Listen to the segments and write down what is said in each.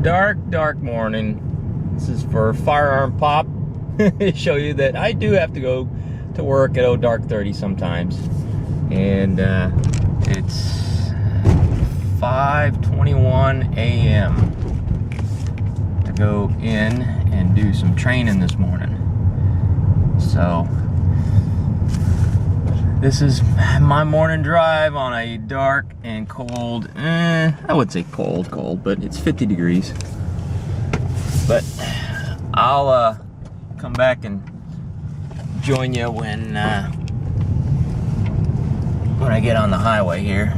Dark morning. This is for firearm pop. Show you that I do have to go to work at dark 30 sometimes. And it's 5:21 a.m. to go in and do some training this morning. So this is my morning drive on a dark and cold, I would say cold, but it's 50 degrees. But I'll come back and join you when I get on the highway here.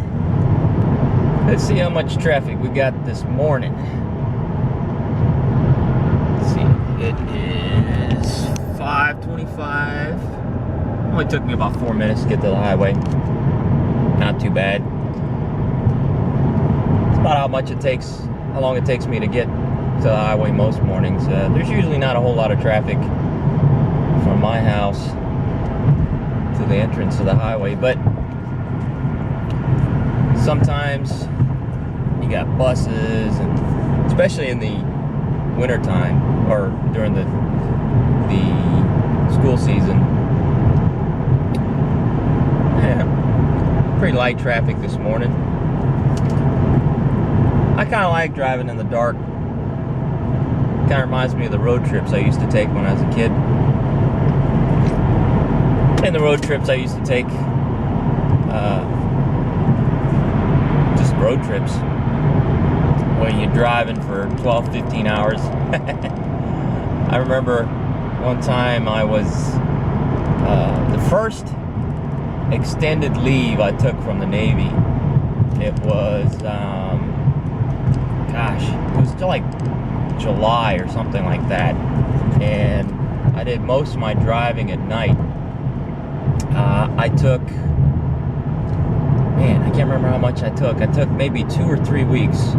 Let's see how much traffic we got this morning. Let's see, it is 5:25. Only took me about 4 minutes to get to the highway. Not too bad. It's about how long it takes me to get to the highway most mornings. There's usually not a whole lot of traffic from my house to the entrance to the highway, but sometimes you got buses, and especially in the winter time or during the school season. Pretty light traffic this morning. I kind of like driving in the dark. Kind of reminds me of the road trips I used to take when I was a kid. And the road trips I used to take, just road trips, when you're driving for 12, 15 hours. I remember one time I was, the first extended leave I took from the Navy. It was, it was still like July or something like that, and I did most of my driving at night. I took, I can't remember how much I took. I took maybe 2 or 3 weeks,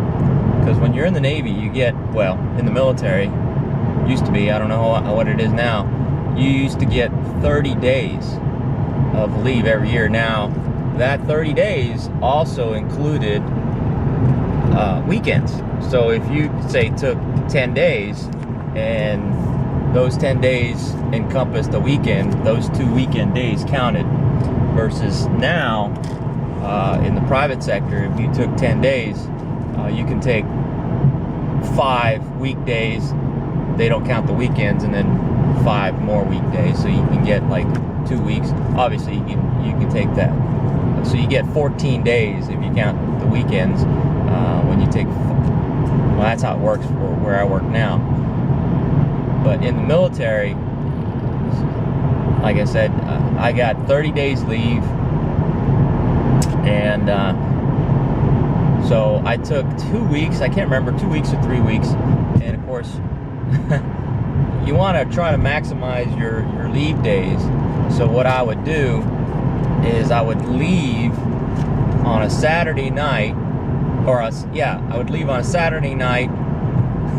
because when you're in the Navy, you get, well, in the military, used to be, I don't know what it is now, you used to get 30 days of leave every year. Now, that 30 days also included weekends. So if you, say, took 10 days, and those 10 days encompassed the weekend, those 2 weekend days counted. Versus now, in the private sector, if you took 10 days, you can take 5 weekdays, they don't count the weekends, and then 5 more weekdays, so you can get like 2 weeks. Obviously, you can take that. So you get 14 days if you count the weekends. When you take, well, that's how it works for where I work now. But in the military, like I said, I got 30 days leave, and so I took 2 weeks. I can't remember, 2 weeks or 3 weeks, and of course, you want to try to maximize your leave days. So what I would do is I would leave on a Saturday night, I would leave on a Saturday night,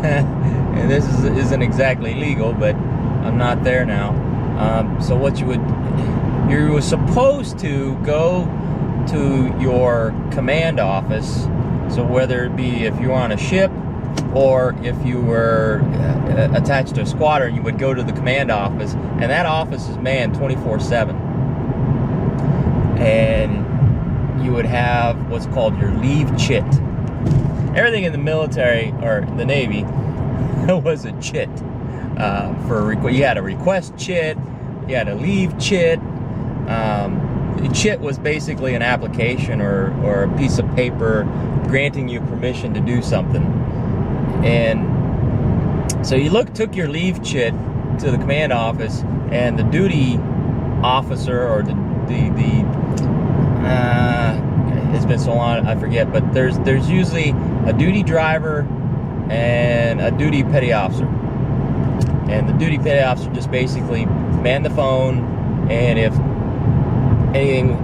and this isn't exactly legal, but I'm not there now. So what you were supposed to go to your command office. So whether it be if you were on a ship, or if you were attached to a squadron, you would go to the command office, and that office is manned 24/7. And you would have what's called your leave chit. Everything in the military, or the Navy, was a chit. You had a request chit, you had a leave chit. The chit was basically an application or a piece of paper granting you permission to do something. And so you took your leave chit to the command office, and the duty officer, or it's been so long I forget, but there's usually a duty driver and a duty petty officer. And the duty petty officer just basically manned the phone, and if anything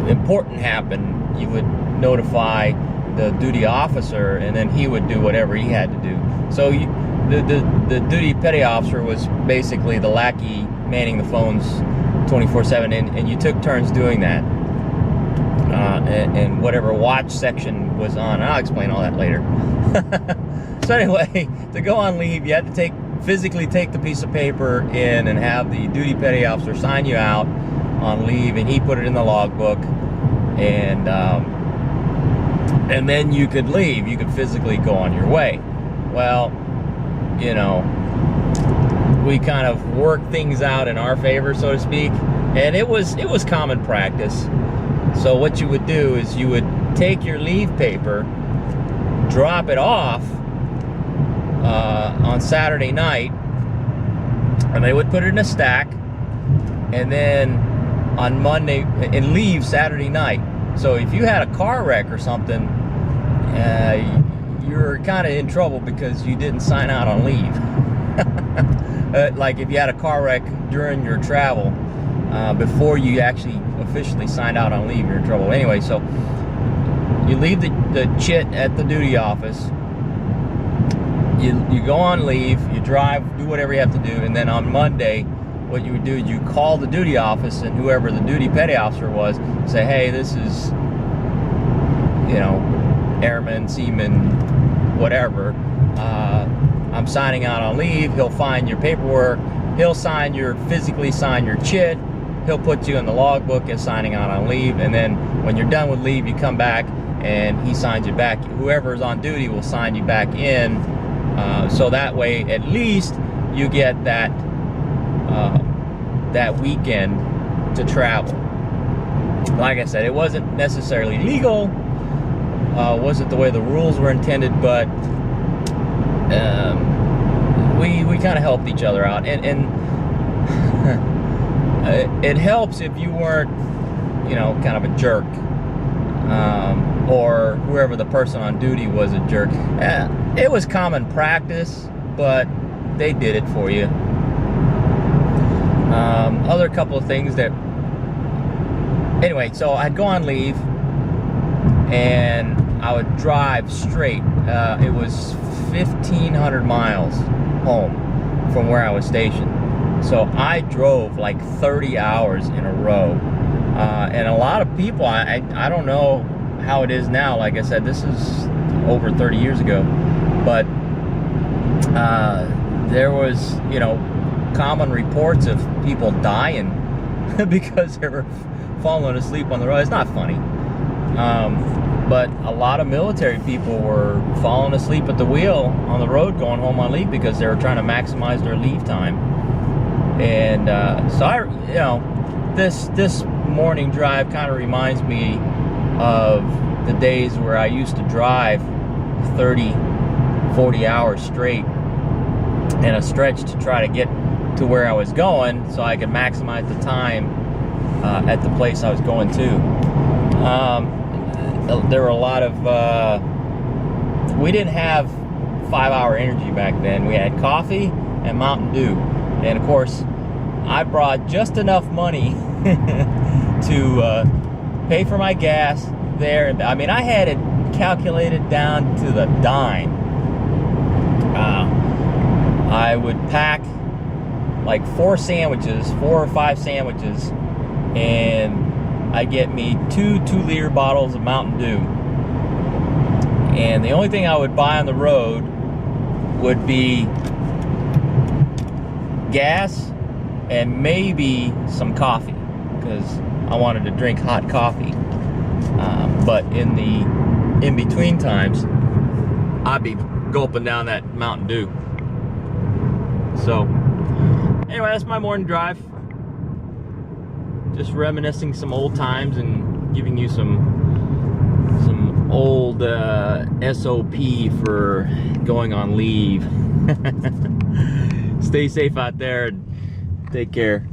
important happened, you would notify the duty officer, and then he would do whatever he had to do. So the duty petty officer was basically the lackey manning the phones 24/7, and you took turns doing that. and whatever watch section was on. I'll explain all that later. So anyway, to go on leave, you had to physically take the piece of paper in and have the duty petty officer sign you out on leave, and he put it in the logbook, and then you could leave. You could physically go on your way. Well, you know, we kind of worked things out in our favor, so to speak, and it was common practice. So what you would do is you would take your leave paper, drop it off on Saturday night, and they would put it in a stack, and then on Monday, and leave Saturday night. So if you had a car wreck or something, you're kind of in trouble because you didn't sign out on leave. Like if you had a car wreck during your travel, before you actually officially signed out on leave, you're in trouble. Anyway, so you leave the chit at the duty office. You go on leave, you drive, do whatever you have to do, and then on Monday, what you would do is you call the duty office, and whoever the duty petty officer was, say, hey, this is, you know, airman, seaman, whatever. I'm signing out on leave. He'll find your paperwork. He'll physically sign your chit. He'll put you in the logbook as signing out on leave, and then when you're done with leave, you come back and he signs you back. Whoever's on duty will sign you back in, so that way at least you get that weekend to travel. Like I said, it wasn't necessarily legal, wasn't the way the rules were intended, but we kind of helped each other out, and it helps if you weren't, you know, kind of a jerk, or whoever the person on duty was a jerk. It was common practice, but they did it for you. Other couple of things that, anyway, so I'd go on leave and I would drive straight. It was 1,500 miles home from where I was stationed. So I drove like 30 hours in a row. And a lot of people, I don't know how it is now. Like I said, this is over 30 years ago. But there was, you know, common reports of people dying because they were falling asleep on the road. It's not funny. But a lot of military people were falling asleep at the wheel on the road going home on leave because they were trying to maximize their leave time. And so you know, this morning drive kind of reminds me of the days where I used to drive 30, 40 hours straight in a stretch to try to get to where I was going so I could maximize the time at the place I was going to. There were a lot of, we didn't have 5-hour energy back then. We had coffee and Mountain Dew. And of course, I brought just enough money to pay for my gas there. And I mean, I had it calculated down to the dime. I would pack like 4 or 5 sandwiches, and I get me 2 2-liter bottles of Mountain Dew. And the only thing I would buy on the road would be gas and maybe some coffee, because I wanted to drink hot coffee. But in the in-between times, I'd be gulping down that Mountain Dew. So anyway, that's my morning drive. Just reminiscing some old times and giving you some old SOP for going on leave. Stay safe out there and take care.